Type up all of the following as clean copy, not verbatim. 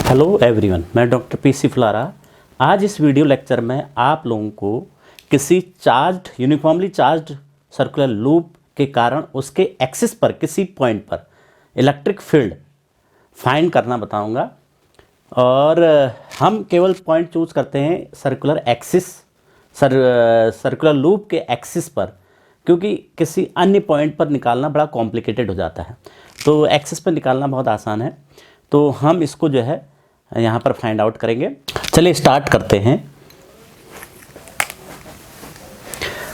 Hello everyone, मैं doctor PC Phulara. आज इस वीडियो लेक्चर में आप लोगों को किसी यूनिफॉर्मली चार्ज्ड सर्कुलर लूप के कारण उसके एक्सिस पर किसी पॉइंट पर इलेक्ट्रिक फील्ड फाइंड करना बताऊंगा। और हम केवल पॉइंट चूज करते हैं सर्कुलर एक्सिस सर्कुलर लूप के एक्सिस पर, क्योंकि किसी अन्य पॉइंट पर निकालना बड़ा कॉम्प्लिकेटेड हो जाता है। तो एक्सिस पर निकालना बहुत आसान है, तो हम इसको जो है यहाँ पर फाइंड आउट करेंगे। चलिए स्टार्ट करते हैं।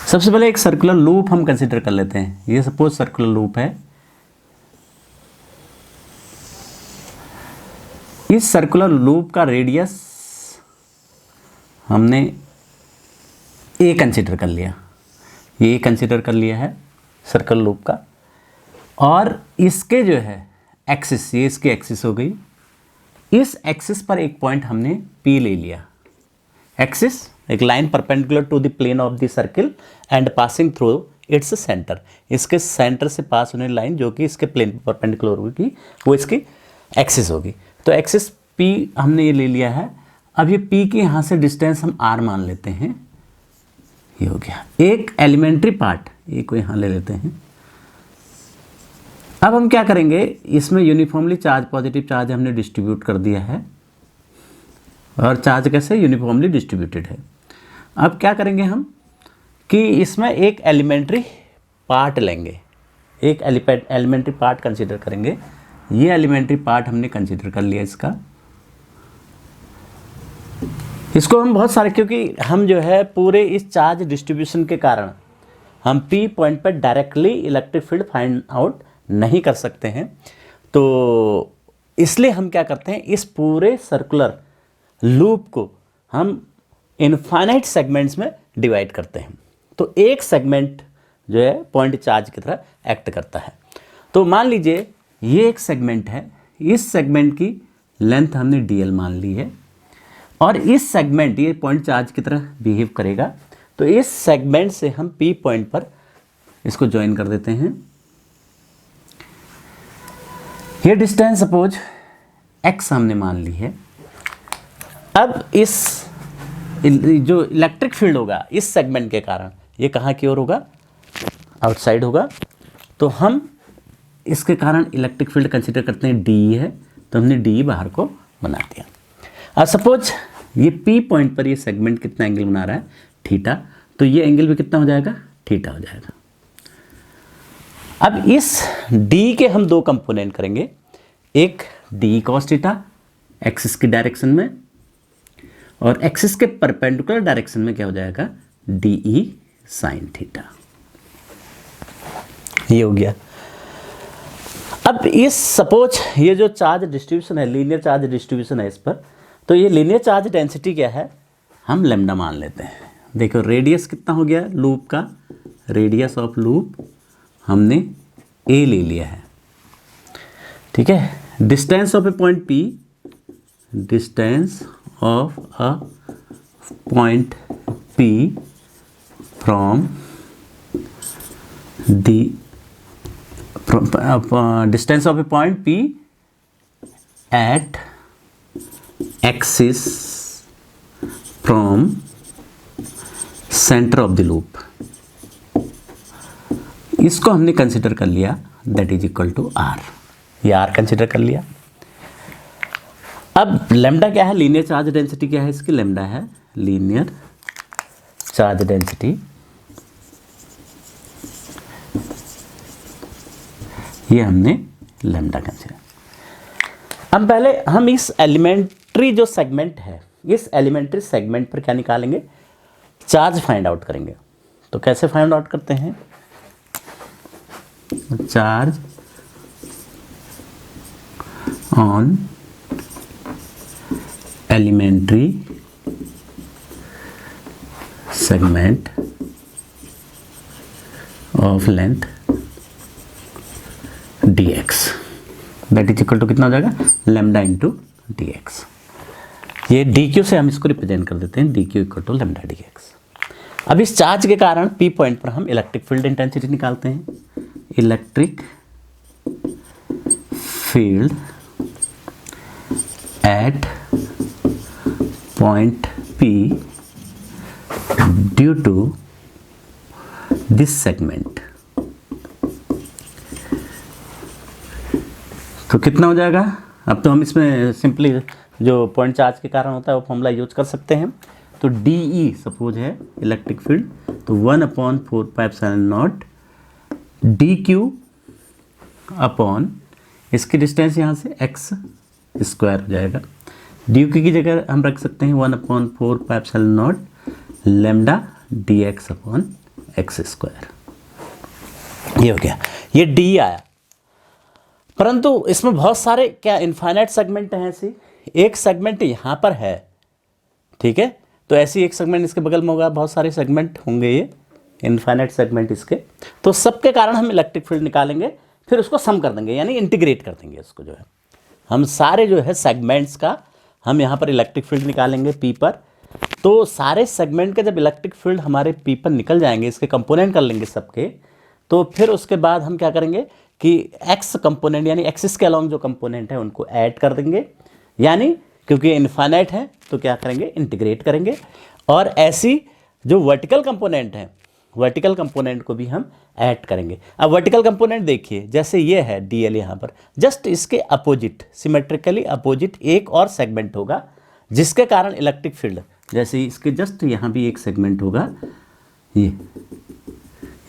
सबसे पहले एक सर्कुलर लूप हम कंसीडर कर लेते हैं। ये सपोज सर्कुलर लूप है। इस सर्कुलर लूप का रेडियस हमने ए कंसीडर कर लिया, ये कंसीडर कर लिया है सर्कुलर लूप का। और इसके जो है एक्सिस, ये इसकी एक्सिस हो गई। इस एक्सिस पर एक पॉइंट हमने P ले लिया। एक्सिस एक line perpendicular to the plane of the circle and passing through its centre. इसके सेंटर से पास होने लाइन जो कि इसके प्लेन पर परपेंडिकुलर होगी, वो इसकी एक्सिस होगी। तो एक्सिस P हमने ये ले लिया है। अब ये P के यहाँ से डिस्टेंस हम R मान लेते हैं। ये हो गया एक एलिमेंट्री पार्ट, ये को यहाँ ले लेते हैं। अब हम क्या करेंगे, इसमें यूनिफॉर्मली चार्ज पॉजिटिव चार्ज हमने डिस्ट्रीब्यूट कर दिया है, और चार्ज कैसे यूनिफॉर्मली डिस्ट्रीब्यूटेड है। अब क्या करेंगे हम कि इसमें एक एलिमेंट्री पार्ट लेंगे, एक एलिमेंट्री पार्ट कंसीडर करेंगे। ये एलिमेंट्री पार्ट हमने कंसीडर कर लिया इसको हम बहुत सारे, क्योंकि हम जो है पूरे इस चार्ज डिस्ट्रीब्यूशन के कारण हम P पॉइंट पर directly electric field find out नहीं कर सकते हैं। तो इसलिए हम क्या करते हैं, इस पूरे सर्कुलर लूप को हम इनफाइनाइट सेगमेंट्स में डिवाइड करते हैं। तो एक सेगमेंट जो है पॉइंट चार्ज की तरह एक्ट करता है। तो मान लीजिए ये एक सेगमेंट है, इस सेगमेंट की लेंथ हमने dl मान ली है, और इस सेगमेंट ये पॉइंट चार्ज की तरह बिहेव करेगा। तो इस सेगमेंट से हम P पॉइंट पर इसको ज्वाइन कर देते हैं। ये डिस्टेंस सपोज x हमने मान ली है। अब इस जो इलेक्ट्रिक फील्ड होगा इस सेगमेंट के कारण ये कहाँ की ओर होगा, आउटसाइड होगा। तो हम इसके कारण इलेक्ट्रिक फील्ड कंसीडर करते हैं DE है, तो हमने DE बाहर को बना दिया। अब सपोज ये P पॉइंट पर ये सेगमेंट कितना एंगल बना रहा है, थीटा, तो ये एंगल भी कितना हो जाएगा, थीटा हो जाएगा। अब इस D के हम दो कंपोनेंट करेंगे, एक D cos थीटा एक्सिस की डायरेक्शन में, और एक्सिस के परपेंडिकुलर डायरेक्शन में क्या हो जाएगा, DE sin थीटा। ये हो गया। अब इस सपोज ये जो चार्ज डिस्ट्रीब्यूशन है, लीनियर चार्ज डिस्ट्रीब्यूशन है इस पर, तो ये लीनियर चार्ज डेंसिटी क्या है, हम लैम्डा मान लेते हैं। देखो रेडियस कितना हो गया लूप का, रेडियस ऑफ लूप हमने A ले लिया है, ठीक है। Distance of a point P, distance of a point P from distance of a point P at axis from centre of the loop. इसको हमने कंसीडर कर लिया, that is equal to R। ये R कंसीडर कर लिया। अब lambda क्या है, लीनियर चार्ज डेंसिटी क्या है इसकी, लैम्डा है लीनियर चार्ज डेंसिटी। ये हमने लैम्डा कंसीडर। अब पहले हम इस एलिमेंट्री जो सेगमेंट है, इस एलिमेंट्री सेगमेंट पर क्या निकालेंगे, चार्ज फाइंड आउट करेंगे। तो कैसे फाइंड आउट करते हैं, charge on elementary segment of length dx, that is equal to कितना हो जाएगा, लैम्डा इंटू dx। ये dq से हम इसको रिप्रेजेंट कर देते हैं, dq equal to lambda dx। अब इस चार्ज के कारण P पॉइंट पर हम इलेक्ट्रिक फील्ड इंटेंसिटी निकालते हैं। Electric field at point P due to this segment. तो कितना हो जाएगा? अब तो हम इसमें सिंपली जो पॉइंट चार्ज के कारण होता है वो फॉर्मूला यूज कर सकते हैं। तो डी ई सपोज है इलेक्ट्रिक फील्ड, तो 1/4πε0 डी क्यू अपॉन इसकी डिस्टेंस यहाँ से x स्क्वायर हो जाएगा। डी क्यू की जगह हम रख सकते हैं 1/4πε0 lambda d x upon x square. ये हो गया, ये डी आया। परंतु इसमें बहुत सारे क्या इनफाइनाइट सेगमेंट हैं। ऐसे एक सेगमेंट यहाँ पर है, ठीक है, तो ऐसी एक सेगमेंट इसके बगल में होगा, बहुत सारे सेगमेंट होंगे ये इनफाइनाइट सेगमेंट इसके। तो सबके कारण हम इलेक्ट्रिक फील्ड निकालेंगे, फिर उसको सम कर देंगे, यानी इंटीग्रेट कर देंगे उसको। जो है हम सारे जो है सेगमेंट्स का हम यहाँ पर इलेक्ट्रिक फील्ड निकालेंगे पी पर। तो सारे सेगमेंट के जब इलेक्ट्रिक फील्ड हमारे पी पर निकल जाएंगे, इसके कंपोनेंट कर लेंगे सबके, तो फिर उसके बाद हम क्या करेंगे कि एक्स कंपोनेंट यानी एक्सिस के अलॉन्ग जो कंपोनेंट है उनको ऐड कर देंगे, यानी क्योंकि इनफाइनाइट है तो क्या करेंगे, इंटीग्रेट करेंगे। और ऐसी जो वर्टिकल कंपोनेंट है, वर्टिकल कंपोनेंट को भी हम ऐड करेंगे। अब वर्टिकल कंपोनेंट देखिए, जैसे ये है डी एल, यहाँ पर जस्ट इसके अपोजिट, सिमेट्रिकली अपोजिट एक और सेगमेंट होगा, जिसके कारण इलेक्ट्रिक फील्ड, जैसे इसके जस्ट यहाँ भी एक सेगमेंट होगा, ये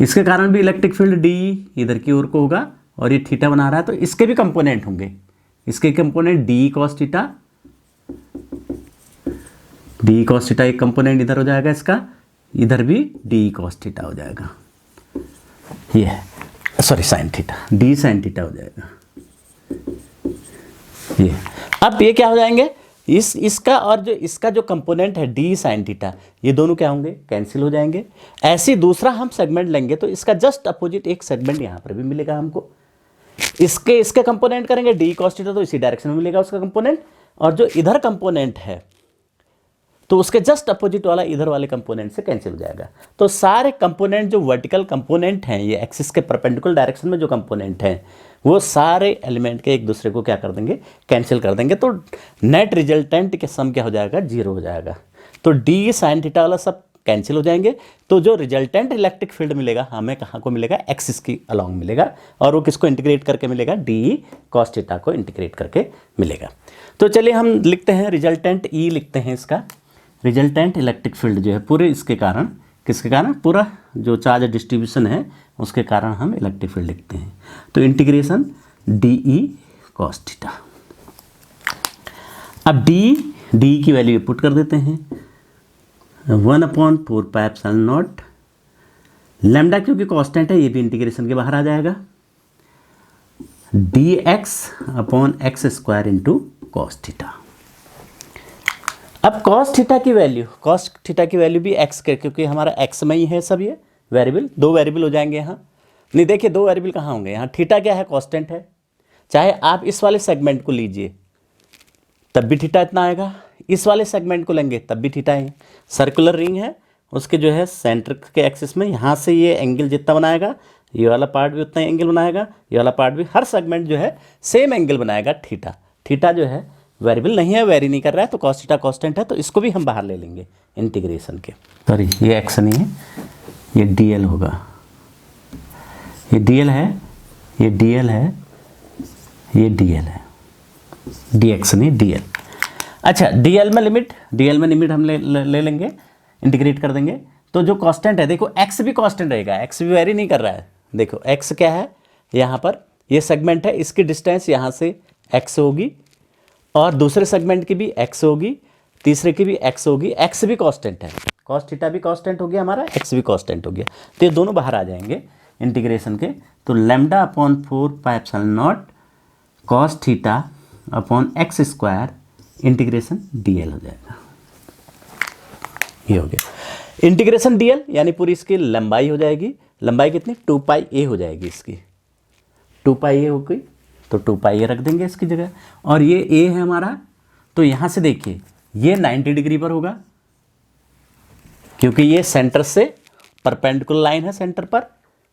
इसके कारण भी इलेक्ट्रिक फील्ड डी इधर की ओर को होगा, और ये थीटा बना रहा है तो इसके भी कंपोनेंट होंगे। इसके component D cos theta, D cos theta एक कंपोनेंट इधर हो जाएगा इसका, इधर भी डी कॉस थीटा हो जाएगा, ये है, sorry sine theta, D sine theta हो जाएगा ये। अब ये क्या हो जाएंगे, इसका और जो इसका जो कंपोनेंट है डी साइन थीटा, ये दोनों क्या होंगे, कैंसिल हो जाएंगे। ऐसे दूसरा हम सेगमेंट लेंगे तो इसका जस्ट अपोजिट एक सेगमेंट यहाँ पर भी मिलेगा हमको, इसके कंपोनेंट करेंगे डी कॉस थीटा, तो इसी डायरेक्शन में मिलेगा उसका कंपोनेंट। और जो इधर कंपोनेंट है तो उसके जस्ट अपोजिट वाला इधर वाले कंपोनेंट से कैंसिल हो जाएगा। तो सारे कंपोनेंट जो वर्टिकल कंपोनेंट हैं, ये एक्सिस के परपेंडिकुलर डायरेक्शन में जो कंपोनेंट हैं, वो सारे एलिमेंट के एक दूसरे को क्या कर देंगे, कैंसिल कर देंगे। तो नेट रिजल्टेंट के सम क्या हो जाएगा, 0 हो जाएगा। तो डी साइन थीटा वाला सब कैंसिल हो जाएंगे। तो जो रिजल्टेंट इलेक्ट्रिक फील्ड मिलेगा हमें कहाँ को मिलेगा, एक्सिस की अलॉन्ग मिलेगा, और वो किसको इंटीग्रेट करके मिलेगा, डी कॉस थीटा को इंटीग्रेट करके मिलेगा। तो चलिए हम लिखते हैं रिजल्टेंट ई लिखते हैं इसका। रिजल्टेंट इलेक्ट्रिक फील्ड जो है पूरे इसके कारण, किसके कारण, पूरा जो चार्ज डिस्ट्रीब्यूशन है उसके कारण हम इलेक्ट्रिक फील्ड लिखते हैं। तो integration D E cos theta. अब डी की वैल्यू पुट कर देते हैं 1/4πε0 लैम्डा, क्योंकि कांस्टेंट है ये भी इंटीग्रेशन के बाहर आ जाएगा, D x upon x square into cos theta. अब कॉस थीटा की वैल्यू भी एक्स के, क्योंकि हमारा एक्स में ही है सब ये वेरिएबल, 2 वेरिएबल हो जाएंगे यहाँ। नहीं देखिए 2 वेरिएबल कहाँ होंगे, यहाँ थीटा क्या है, कांस्टेंट है। चाहे आप इस वाले सेगमेंट को लीजिए तब भी थीटा इतना आएगा, इस वाले सेगमेंट को लेंगे तब भी थीटा है। सर्कुलर रिंग है, उसके जो है सेंटर के एक्सिस में यहाँ से ये एंगल जितना बनाएगा, ये वाला पार्ट भी उतना एंगल बनाएगा, ये वाला पार्ट भी, हर सेगमेंट जो है सेम एंगल बनाएगा थीटा। थीटा जो है वेरिएबल नहीं है, वेरी नहीं कर रहा है, तो कॉस थीटा कांस्टेंट है, तो इसको भी हम बाहर ले लेंगे इंटीग्रेशन के। सॉरी ये एक्स नहीं है, ये डी एल होगा, ये डी एल है, ये डी एल है, ये डी एल है, डी एक्स नहीं डी एल। अच्छा डी एल में लिमिट हम ले लेंगे, इंटीग्रेट कर देंगे। तो जो कांस्टेंट है देखो, एक्स भी कांस्टेंट रहेगा, एक्स भी वेरी नहीं कर रहा है। देखो एक्स क्या है, यहाँ पर ये सेगमेंट है, इसकी डिस्टेंस यहाँ से एक्स होगी, और दूसरे सेगमेंट की भी एक्स होगी, तीसरे की भी एक्स होगी, एक्स भी कांस्टेंट है, कॉस थीटा भी कांस्टेंट हो गया हमारा, एक्स भी कांस्टेंट हो गया। तो ये दोनों बाहर आ जाएंगे इंटीग्रेशन के। तो lambda upon 4πε0 cos theta upon x square integration d l हो जाएगा। ये हो गया इंटीग्रेशन डी एल, यानी पूरी इसकी लंबाई हो जाएगी। लंबाई कितनी, 2πa हो जाएगी इसकी, 2πa हो गई, तो 2πa रख देंगे इसकी जगह। और ये a है हमारा, तो यहाँ से देखिए ये 90 डिग्री पर होगा, क्योंकि ये सेंटर से परपेंडिकुलर लाइन है सेंटर पर,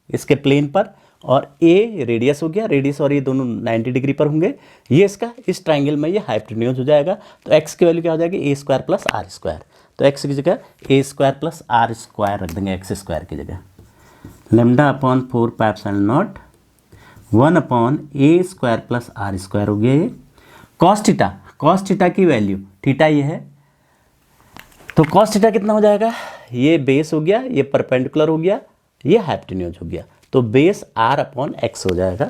इसके प्लेन पर, और ए रेडियस हो गया, रेडियस और ये दोनों 90 डिग्री पर होंगे। ये इसका इस ट्राइंगल में ये हाइपोटेन्यूज हो जाएगा। तो एक्स की वैल्यू क्या हो जाएगी, a square plus r square. तो एक्स की जगह a square plus r square रख देंगे एक्स स्क्वायर की जगह। Lambda upon 4 pi epsilon naught 1 upon a square plus r square हो गया ये। कॉस थीटा की वैल्यू, थीटा ये है, तो कॉस थीटा कितना हो जाएगा, ये बेस हो गया, ये परपेंडिकुलर हो गया, ये हाइपोटेन्यूज हो गया। तो बेस आर अपॉन एक्स हो जाएगा,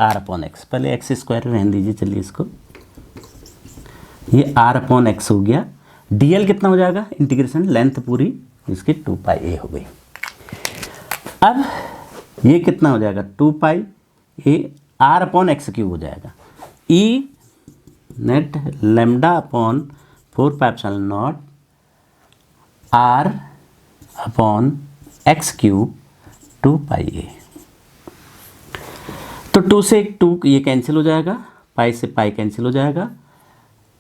आर अपॉन एक्स। पहले एक्स स्क्वायर रहने दीजिए, चलिए इसको, ये आर अपॉन एक्स हो गया। डीएल कितना हो जाएगा, इंटीग्रेशन लेंथ पूरी इसकी 2 पाई ए हो गई। अब ये कितना हो जाएगा, 2 pi a r upon x cube हो जाएगा। E net lambda upon 4 pi epsilon naught r upon x cube 2 pi a. तो 2 से 2 ये कैंसिल हो जाएगा, पाई से पाई कैंसिल हो जाएगा।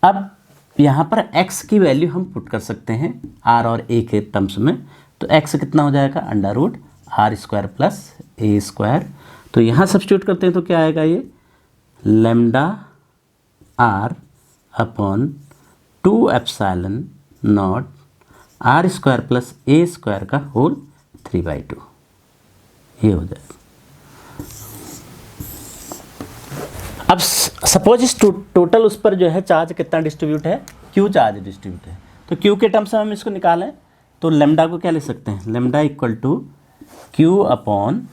अब यहाँ पर x की वैल्यू हम पुट कर सकते हैं r और a के टर्म्स में। तो x कितना हो जाएगा, under root r square plus a square. तो यहाँ सब्स्टिट्यूट करते हैं तो क्या आएगा, ये lambda r upon 2 epsilon naught r square plus a square का होल 3/2 ये हो जाएगा। अब सपोज इस टोटल उस पर जो है चार्ज कितना डिस्ट्रीब्यूट है, क्यू चार्ज डिस्ट्रीब्यूट है। तो क्यू के टर्म्स में हम इसको निकालें तो लेमडा को क्या ले सकते हैं, lambda equal to q upon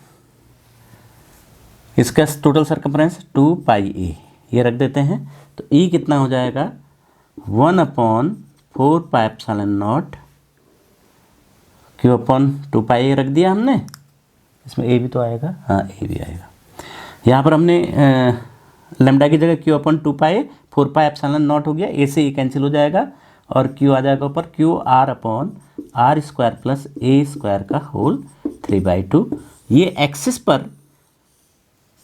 इसका टोटल सरकमफ्रेंस 2 पाई ए, ये रख देते हैं। तो ई कितना हो जाएगा, 1 upon 4 pi epsilon naught q upon 2 pi ए रख दिया हमने, इसमें ए भी तो आएगा, हाँ ए भी आएगा। यहाँ पर हमने लेमडा की जगह Q upon 2 pi 4 pi epsilon not हो गया, ए से ए कैंसिल हो जाएगा और क्यू आ जाएगा ऊपर q r upon r square plus a square का होल 3/2। ये एक्सिस पर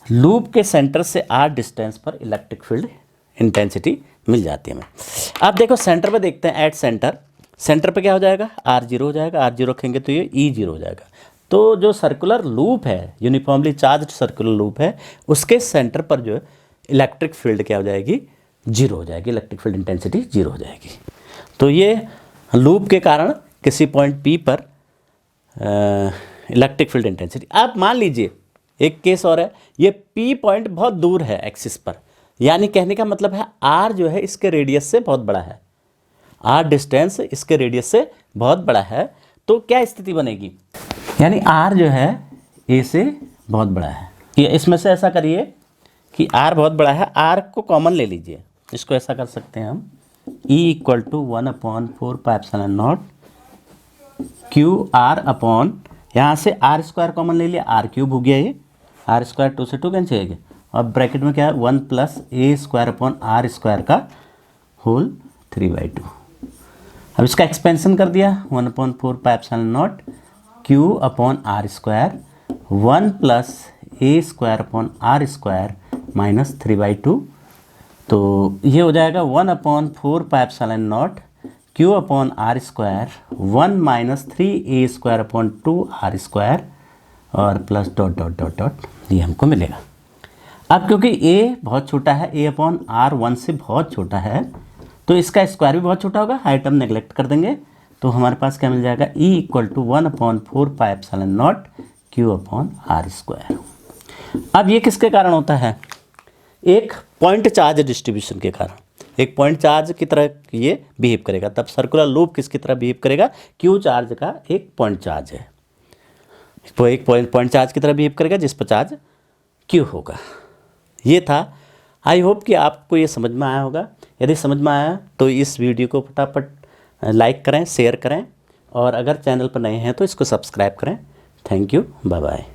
लूप के सेंटर से आर डिस्टेंस पर इलेक्ट्रिक फील्ड इंटेंसिटी मिल जाती है हमें। अब देखो सेंटर पे देखते हैं, एट सेंटर, सेंटर पे क्या हो जाएगा, R0 हो जाएगा, R0 रखेंगे तो ये E0 हो जाएगा। तो जो सर्कुलर लूप है, यूनिफॉर्मली चार्ज सर्कुलर लूप है, उसके सेंटर पर जो इलेक्ट्रिक फील्ड क्या हो जाएगी, 0 हो जाएगी, इलेक्ट्रिक फील्ड इंटेंसिटी 0 हो जाएगी। तो ये लूप के कारण किसी पॉइंट P पर इलेक्ट्रिक फील्ड इंटेंसिटी। आप मान लीजिए एक केस और है, ये P पॉइंट बहुत दूर है एक्सिस पर, यानी कहने का मतलब है R जो है इसके रेडियस से बहुत बड़ा है, R डिस्टेंस इसके रेडियस से बहुत बड़ा है। तो क्या स्थिति बनेगी, यानी R जो है A से बहुत बड़ा है। ये इसमें से ऐसा करिए कि R बहुत बड़ा है, R को कॉमन ले लीजिए, इसको ऐसा कर सकते हैं हम, E equal to 1 upon 4 pi epsilon naught q r upon, यहाँ से आर स्क्वायर कॉमन ले लिया, आर क्यूब हो गया, ये आर स्क्वायर 2 से 2 कैंसिल हो गया, और ब्रैकेट में क्या है 1 plus a square upon r square का होल 3/2। अब इसका एक्सपेंशन कर दिया, 1 upon 4 pi epsilon naught q upon r square 1 plus a square upon r square minus 3/2। तो ये हो जाएगा 1 upon 4 pi epsilon naught q upon r square 1 minus 3 a square upon 2 r square और plus dot dot dot dot, ये हमको मिलेगा। अब क्योंकि a बहुत छोटा है, a अपॉन आर 1 से बहुत छोटा है, तो इसका स्क्वायर भी बहुत छोटा होगा, हाई टर्म नेग्लेक्ट कर देंगे। तो हमारे पास क्या मिल जाएगा, E equal to 1 upon 4 pi epsilon naught q upon r square. अब ये किसके कारण होता है, एक पॉइंट चार्ज डिस्ट्रीब्यूशन के कारण, एक पॉइंट चार्ज की तरह ये बिहेव करेगा। तब सर्कुलर लूप किसकी तरह बिहेव करेगा, क्यू चार्ज का एक पॉइंट चार्ज है, वो एक पॉइंट चार्ज की तरह बिहेव करेगा जिस पर चार्ज क्यू होगा। ये था, आई होप कि आपको ये समझ में आया होगा। यदि समझ में आया तो इस वीडियो को फटाफट लाइक करें, शेयर करें, और अगर चैनल पर नए हैं तो इसको सब्सक्राइब करें। Thank you, bye bye.